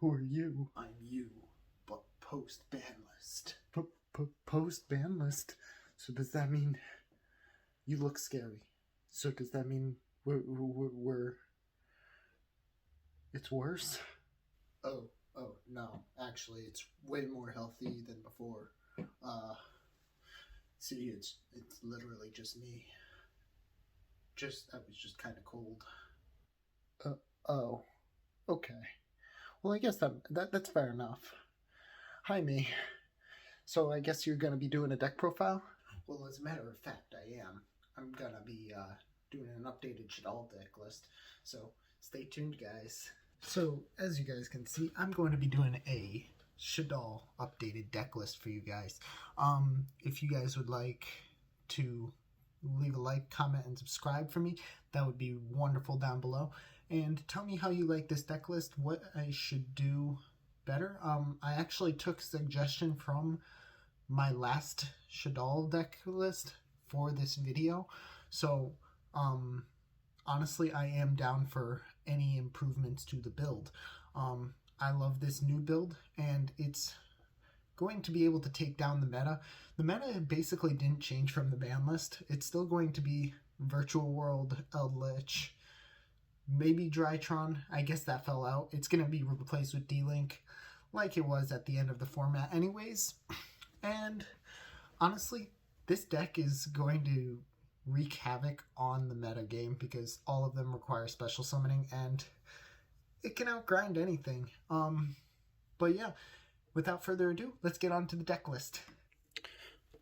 Who are you? I'm you, but post-Banlist. Post-Banlist? So does that mean you look scary? So does that mean we're it's worse? Oh, no. Actually, it's way more healthy than before. Uh, See, it's literally just me. I was just kind of cold. Oh, okay. Well, I guess that's fair enough. Hi, me. So I guess you're gonna be doing a deck profile? Well, as a matter of fact, I am. I'm gonna be doing an updated Shaddoll deck list, so stay tuned, guys. So, as you guys can see, I'm going to be doing a Shaddoll updated deck list for you guys. If you guys would like to leave a like, comment, and subscribe for me, that would be wonderful down below. And tell me how you like this deck list, what I should do better. I actually took suggestion from my last Shaddoll deck list for this video. So, honestly, I am down for any improvements to the build. I love this new build, and it's going to be able to take down the meta. The meta basically didn't change from the ban list. It's still going to be Virtual World, Eldritch, maybe Drytron. I guess that fell out. It's going to be replaced with D-Link like it was at the end of the format anyways. And honestly, this deck is going to wreak havoc on the meta game because all of them require special summoning and it can outgrind anything. But yeah, without further ado, let's get on to the deck list.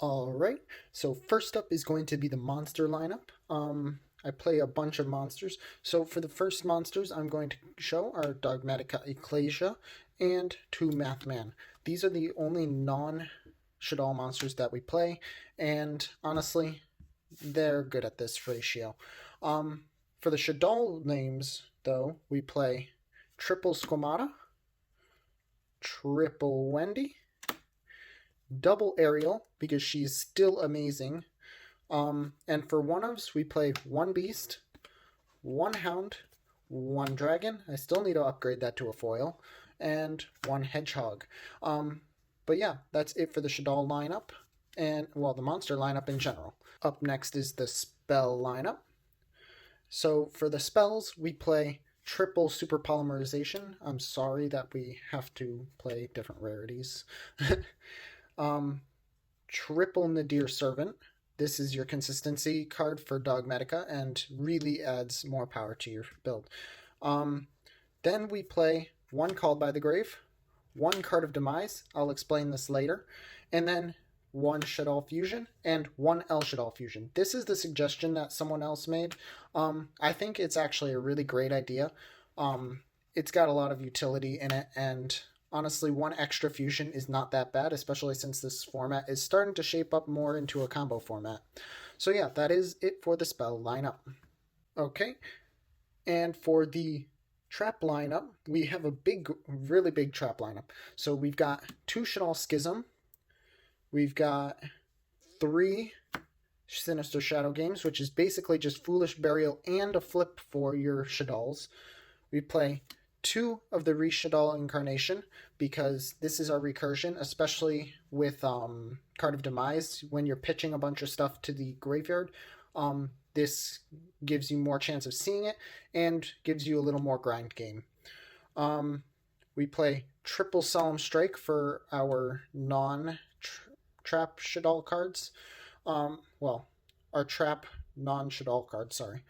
Alright, so first up is going to be the monster lineup. I play a bunch of monsters. So for the first monsters I'm going to show are Dogmatika Ecclesia and 2 Mathman. These are the only non-Shaddoll monsters that we play, and honestly, they're good at this ratio. For the Shaddoll names, though, we play Triple Squamata, Triple Wendy, Double Ariel, because she's still amazing. And for one-ofs, we play 1 Beast, 1 Hound, 1 Dragon. I still need to upgrade that to a foil, and 1 Hedgehog. But yeah, that's it for the Shaddoll lineup, and, well, the monster lineup in general. Up next is the spell lineup. So for the spells, we play Triple Super Polymerization. I'm sorry that we have to play different rarities. Triple Nadir Servant. This is your consistency card for Dogmatika and really adds more power to your build. Then we play 1 Called by the Grave, 1 Card of Demise. I'll explain this later. And then 1 Shaddoll Fusion, and 1 El Shaddoll Fusion. This is the suggestion that someone else made. I think it's actually a really great idea. It's got a lot of utility in it, and honestly, 1 extra fusion is not that bad, especially since this format is starting to shape up more into a combo format. So yeah, that is it for the spell lineup. Okay, and for the trap lineup, we have a really big trap lineup. So we've got 2 Shaddoll Schism, we've got 3 Sinister Shadow Games, which is basically just Foolish Burial and a flip for your Shaddolls. We play 2 of the Re-Shaddoll Incarnation, because this is our recursion, especially with Card of Demise. When you're pitching a bunch of stuff to the graveyard, this gives you more chance of seeing it, and gives you a little more grind game. We play Triple Solemn Strike for our non-trap Shaddoll cards. Our trap non-Shaddoll cards, sorry.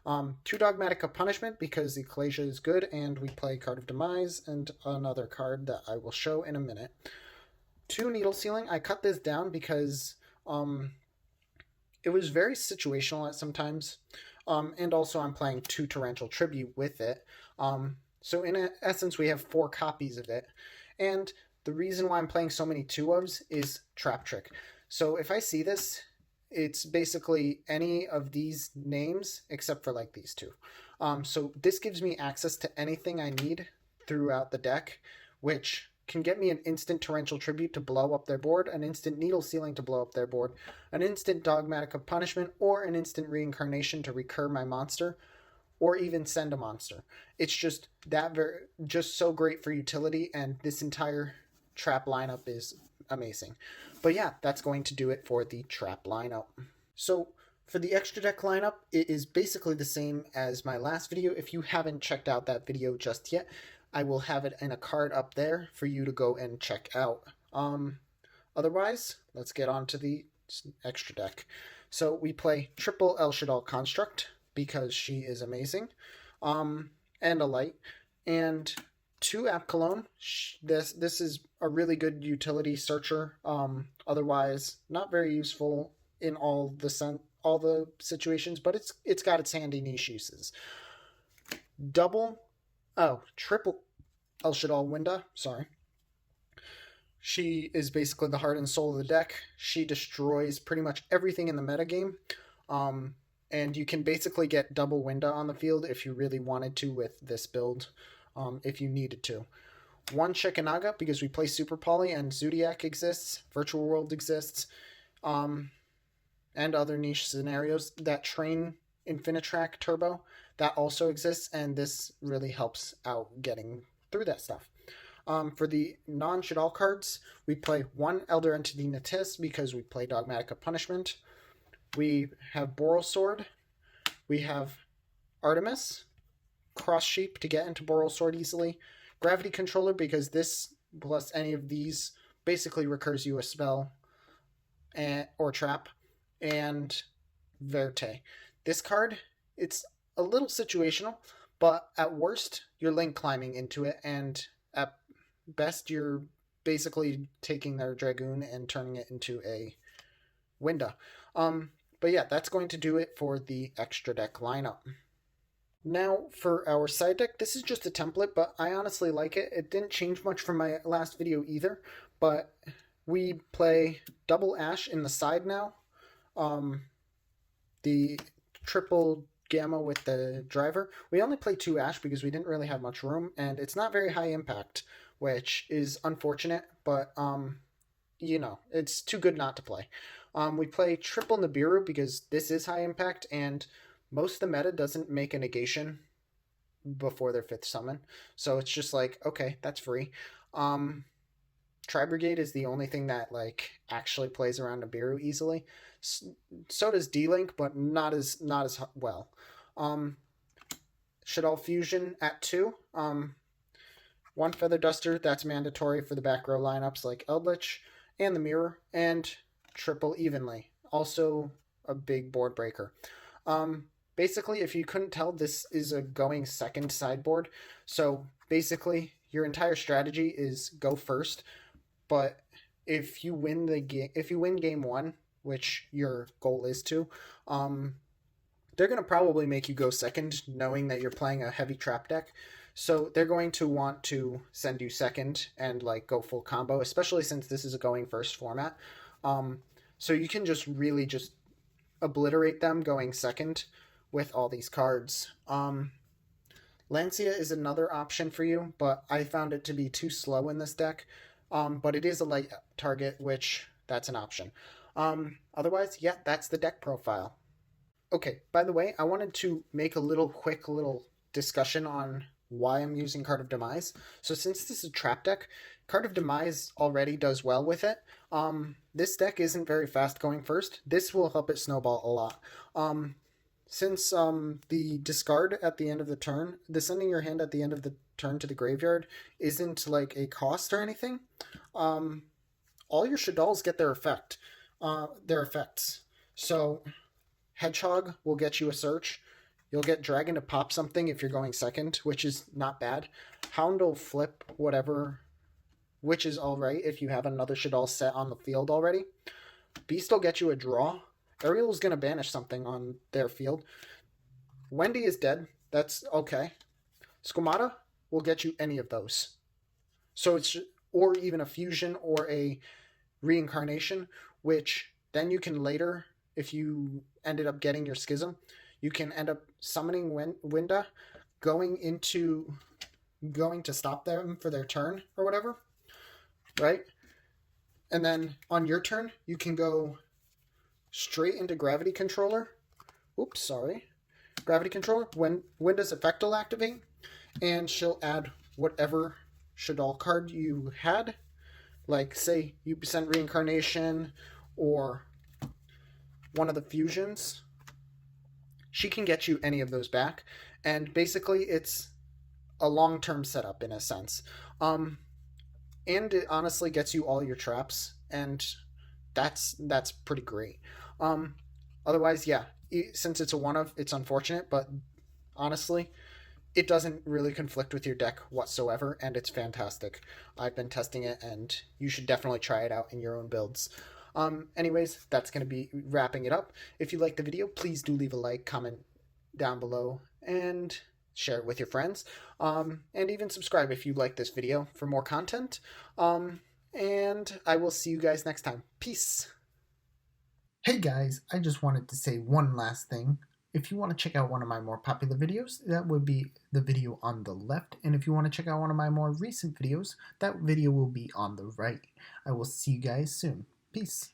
2 Dogmatika Punishment, because Ecclesia is good, and we play Card of Demise, and another card that I will show in a minute. 2 Needle Sealing. I cut this down because it was very situational at some times, and also I'm playing 2 Torrential Tribute with it. So in essence, we have 4 copies of it, and the reason why I'm playing so many 2-ofs is Trap Trick. So if I see this, it's basically any of these names except for like these 2. So this gives me access to anything I need throughout the deck, which can get me an instant Torrential Tribute to blow up their board, an instant Needle Sealing to blow up their board, an instant Dogmatika Punishment, or an instant Reincarnation to recur my monster, or even send a monster. It's just just so great for utility, and this entire trap lineup is amazing. But yeah, that's going to do it for the trap lineup. So for the extra deck lineup, it is basically the same as my last video. If you haven't checked out that video just yet, I will have it in a card up there for you to go and check out. Otherwise, let's get on to the extra deck. So we play triple El Shaddoll Construct because she is amazing, and a light, and 2 App Cologne. This is a really good utility searcher. Otherwise, not very useful in all the situations, but it's got its handy niche uses. Triple El Shaddoll Winda. Sorry. She is basically the heart and soul of the deck. She destroys pretty much everything in the metagame. And you can basically get double Winda on the field if you really wanted to with this build, if you needed to. 1 Shikanaga, because we play Super Poly and Zodiac exists, Virtual World exists, and other niche scenarios. That Train Infinitrack Turbo, that also exists, and this really helps out getting through that stuff. For the non-Shaddoll cards, we play 1 Elder Entity Natis because we play Dogmatika Punishment. We have Boral Sword. We have Artemis, Cross Sheep to get into Boral Sword easily. Gravity Controller because this plus any of these basically recurs you a spell or trap. And Verte. This card, it's a little situational, but at worst, you're link climbing into it, and at best, you're basically taking their Dragoon and turning it into a Winda. But yeah, that's going to do it for the extra deck lineup. Now, for our side deck, this is just a template, but I honestly like it. It didn't change much from my last video either, but we play double Ash in the side now. The triple Gamma with the driver. We only play 2 Ash because we didn't really have much room, and it's not very high impact, which is unfortunate, but, you know, it's too good not to play. We play triple Nibiru because this is high impact, and most of the meta doesn't make a negation before their 5th summon, so it's just like, okay, that's free. Tri-Brigade is the only thing that, like, actually plays around Nibiru easily. So does D-Link, but not as well. Shaddoll Fusion at 2. 1 Feather Duster, that's mandatory for the back row lineups like Eldritch and the Mirror, and triple Evenly, also a big board breaker. Basically, if you couldn't tell, this is a going second sideboard, so basically your entire strategy is go first, but if you win game 1, which your goal is to, they're going to probably make you go second, knowing that you're playing a heavy trap deck. So they're going to want to send you second and like go full combo, especially since this is a going first format. So you can just really just obliterate them going second with all these cards. Lancia is another option for you, but I found it to be too slow in this deck. But it is a light target, which that's an option. Otherwise, yeah, that's the deck profile. Okay, by the way, I wanted to make a quick little discussion on why I'm using Card of Demise. So since this is a trap deck, Card of Demise already does well with it. This deck isn't very fast going first. This will help it snowball a lot. Since the discard at the end of the turn, the sending your hand at the end of the turn to the graveyard isn't like a cost or anything, all your Shaddolls get their effects. So Hedgehog will get you a search. You'll get Dragon to pop something if you're going second, which is not bad. Hound will flip whatever, which is alright if you have another Shaddoll set on the field already. Beast will get you a draw. Ariel is going to banish something on their field. Wendy is dead. That's okay. Squamata will get you any of those. So it's, or even a fusion or a reincarnation, which then you can later, if you ended up getting your schism, you can end up summoning Winda, going to stop them for their turn or whatever, right? And then on your turn, you can go straight into Gravity Controller. Oops, sorry. gravity controller. When does effect will activate? And she'll add whatever Shaddoll card you had. Like, say you sent Reincarnation or one of the fusions. She can get you any of those back. And basically, it's a long-term setup in a sense. And it honestly gets you all your traps, and that's pretty great. Um, Otherwise, yeah, since it's a one of, it's unfortunate, but honestly, it doesn't really conflict with your deck whatsoever, and it's fantastic. I've been testing it, and you should definitely try it out in your own builds. Anyways, that's going to be wrapping it up. If you liked the video, please do leave a like, comment down below, and share it with your friends. And even subscribe if you like this video for more content. And I will see you guys next time. Peace. Hey guys, I just wanted to say one last thing. If you want to check out one of my more popular videos, that would be the video on the left. And if you want to check out one of my more recent videos, that video will be on the right. I will see you guys soon. Peace.